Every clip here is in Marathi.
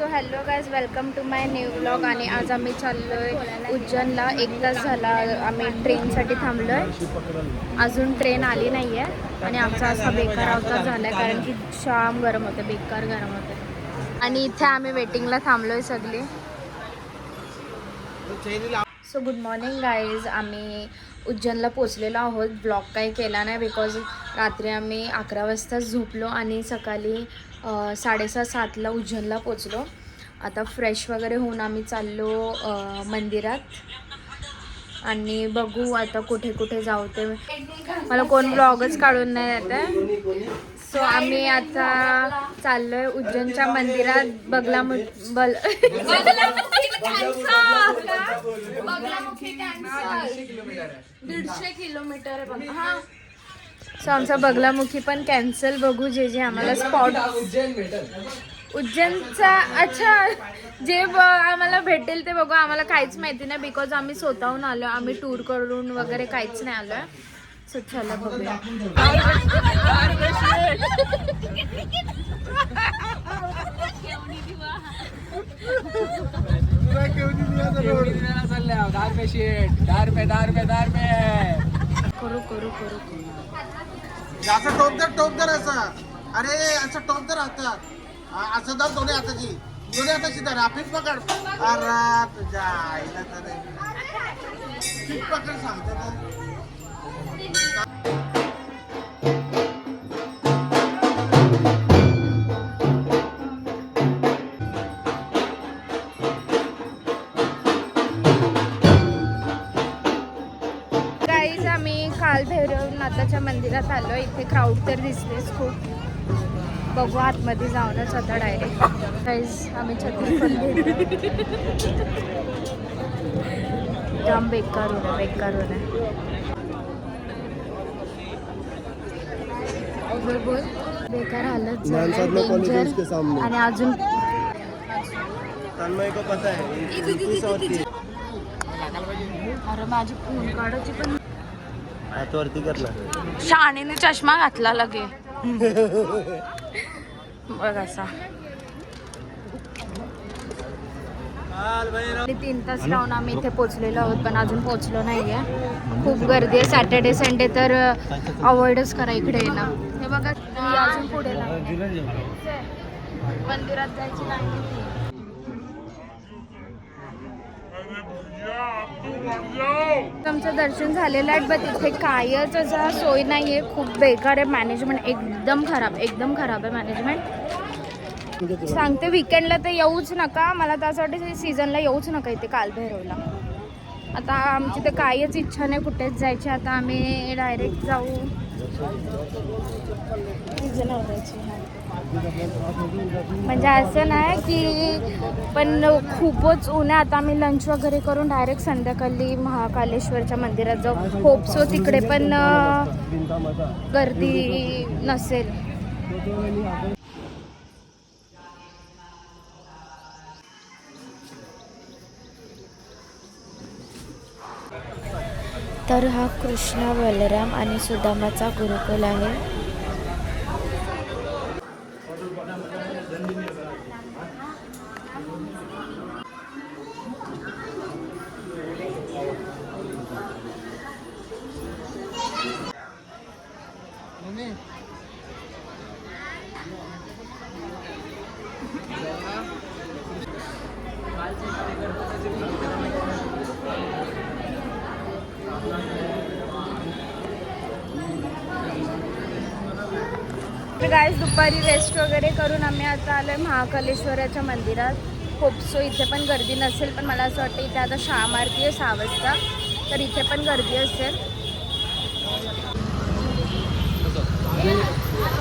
So hello guys, welcome to my new blog. आणि आज आम्ही चाललो आहे उज्जैनला. 1 तास झाला आम्ही ट्रेनसाठी थांबलो आहे. अजून ट्रेन आली नाही आहे आणि आमचा असा बेकार अवतार झाला आहे कारण की शाम गरम होते, बेकार गरम होते. आणि इथे आम्ही वेटिंगला थांबलो आहे सगळे. सो गुड मॉर्निंग गाईज, आम्ही उज्जैनला पोचलेलो आहोत. ब्लॉग काही केला नाही बिकॉज रात्री आम्ही 11 वाजता झोपलो आणि सकाळी 6:30-7ला उज्जैनला पोचलो. आता फ्रेश वगैरे होऊन आम्ही चाललो मंदिरात आणि बघू आता कुठे कुठे जाऊ ते. मला कोण ब्लॉगच काढून नाही येत आहे. सो आम्ही आता चाललोय उज्जैनच्या मंदिरात. दीडशे किलोमीटर आहे. हा, सो आमचा बगलामुखी पण कॅन्सल. बघू जे जे आम्हाला स्पॉट उज्जैनचा अच्छा जे आम्हाला भेटेल ते बघू. आम्हाला काहीच माहिती नाही बिकॉज आम्ही स्वतःहून आलो, आम्ही टूर करून वगैरे काहीच नाही आलोय. सो चला बघूया. करू करू करू असं टोप दर असं. अरे असं टोप दर हातात, असं दर दोन्ही हाताची धर. आपलीच पकड. अरे तुझ्या आईला तर ठीक पकड सांगतो तर. गाईज, आम्ही काल भैरवनाथाच्या मंदिरात आलो. इथे क्राऊड तर दिसतेच खूप. बघू आतमध्ये जाऊनच आता डायरेक्ट. गाईज, आम्ही छत्री पण जाम बेकार होणार, बेकार होणार. बोल बेकार हालत डेंजर. आणि अजून अरे माझी फोन काढायची पण वरती करला. शाणेने चष्मा घातला लगे. बघ असा 3 तास राहून आम्ही इथे पोचलेलो आहोत पण अजून पोचलो नाहीये. खूप गर्दी आहे. सॅटर्डे संडे तर अवॉइडच करा इकडे येणं. हे बघा अजून पुढे मंदिरात जायची नाही. आमचं दर्शन झालेलं आहे पण तिथे कायच असा सोय नाही आहे. खूप बेकार आहे मॅनेजमेंट. एकदम खराब आहे मॅनेजमेंट. सांगते विकेंडला तर येऊच नका. मला तर असं वाटतं सीझनला येऊच नका इथे कालभैरवला. आता आमची तर काहीच इच्छा नाही कुठेच जायची. आता आम्ही डायरेक्ट जाऊ म्हणजे असं नाही की पण खूपच ऊन आहे. आता आम्ही लंच वगैरे करून डायरेक्ट संध्याकाळी महाकालेश्वरच्या मंदिरात जाऊ. होप सो तिकडे पण गर्दी नसेल. तर हा कृष्ण, बलराम आणि सुदामाचा गुरुकुल आहे. गाईज, दुपारी रेस्ट वगैरे करून आम्ही आता आलोय महाकालेश्वराच्या मंदिरात. होप सो इथे पण गर्दी नसेल पण मला असं वाटतं इथे आता शाम आरती आहे 6 वाजता तर इथे पण गर्दी असेल.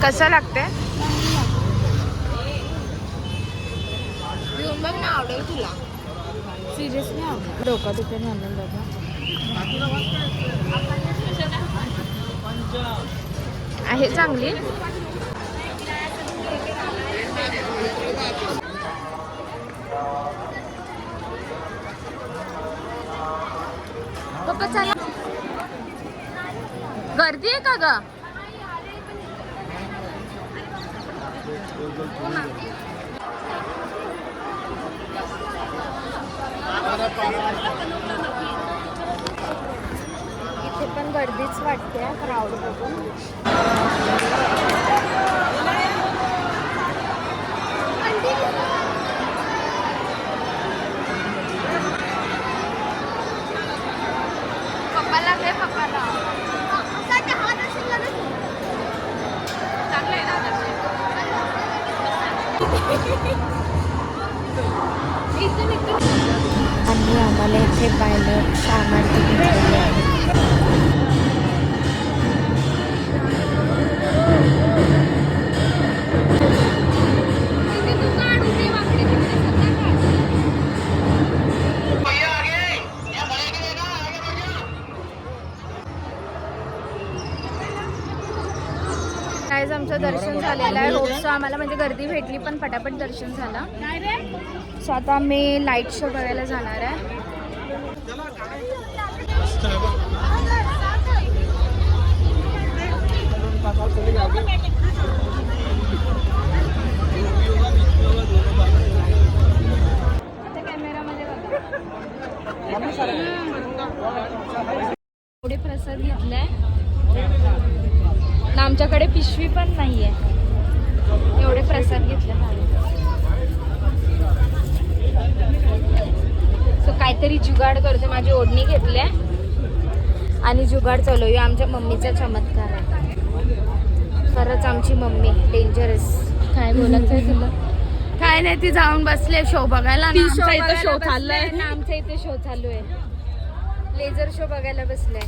कसं लागतंय येऊन बघ ना, आवडेल तुला. सिरियसली आवडेल. डोका दुखे म्हणून बघा आहे चांगली. पप्पा चला. गर्दी आहे का ग? इथे पण गर्दीच वाटते क्राऊड बघून. पप्पाला दे, पप्पाला. चांगलं आहे ना दर्शन? आणि आम्हाला इथे पाहिलं सामान घेतलेले आहे. आज आमचं दर्शन झालेलं आहे रोजचं. आम्हाला म्हणजे गर्दी भेटली पण पटापट दर्शन झालं. सो आता आम्ही लाईट शो बघायला जाणार आहे. आता कॅमेरामध्ये एवढे प्रसाद घेतलाय ना, आमच्याकडे पिशवी पण नाहीये. एवढे प्रसाद घेतले. सो काहीतरी जुगाड करते. माझी ओढणी घेतली आणि जुगाड चालवूया. आमच्या मम्मीचा चमत्कार आहे. खरंच आमची मम्मी डेंजरस. काय बोलायचं आहे तुला? काय नाही, ती जाऊन बसले शो बघायला. आमच्या इथे शो चाललाय ना, आमच्या इथे शो चालू आहे. लेझर शो बघायला बसलाय.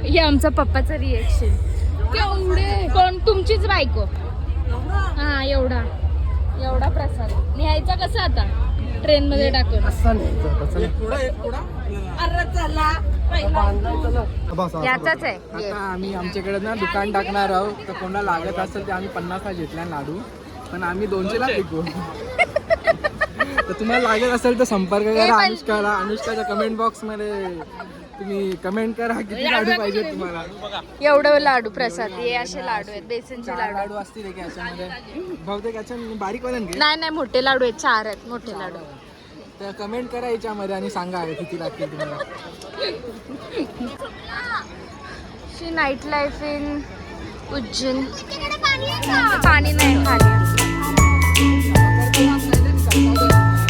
हे आमचा पप्पाचं रिएक्शन. केवढे कोण? तुमचीच बायको. हा, एवढा एवढा प्रसाद न्यायचा कसा आता ट्रेन मध्ये टाकून. याचाच आहे. आता आम्ही आमच्याकडे ना दुकान टाकणार आहोत, तर कोणाला लागत असेल ते आम्ही 50ला घेतला लाडू, पण आम्ही 200ला विकू. तर तुम्हाला लागत असेल तर संपर्क करा अनुष्काला. अनुष्काच्या कमेंट बॉक्स मध्ये तुम्ही कमेंट करा किती लाडू पाहिजे तुम्हाला. एवढं लाडू प्रसाद. हे असे लाडू आहेत, बेसनचे लाडू लाडू. असतील की याच्यामध्ये बहुतेक याच्या बारीक वाले घे. नाही नाही, मोठे लाडू आहेत. 4 आहेत मोठे लाडू. तर कमेंट करा याच्यामध्ये आणि सांगा किती लागतील तुम्हाला. शी नाईट लाईफ इन उज्जैन. पाणी नाही खाली.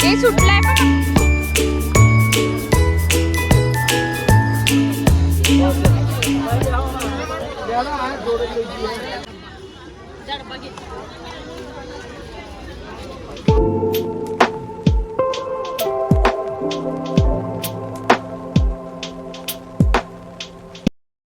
हे सुटलंय पण.